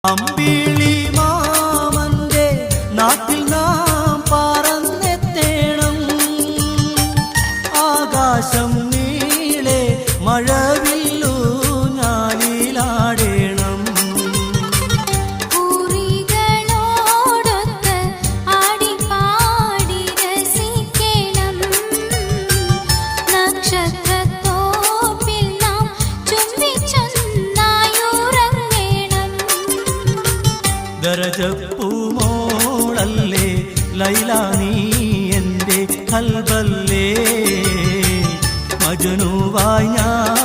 അമ്പിളി മാമന്റെ നാട്ടിൽ നാം പറന്നെത്തേണം. ആകാശം നീളെ മഴവില്ലു ഞാലിലാടേണം. പൂരികളോടൊത്ത് ആടിപ്പാടി രസിക്കണം. നക്ഷത്രത്തോപ്പിൽ നാം ചുംബിച്ചൊന്നായുറങ്ങണം. ദരജപ്പൂമോളല്ലേ ലൈല നീ എൻ്റെ കൽബല്ലേ. മജ്നൂവായി ഞാൻ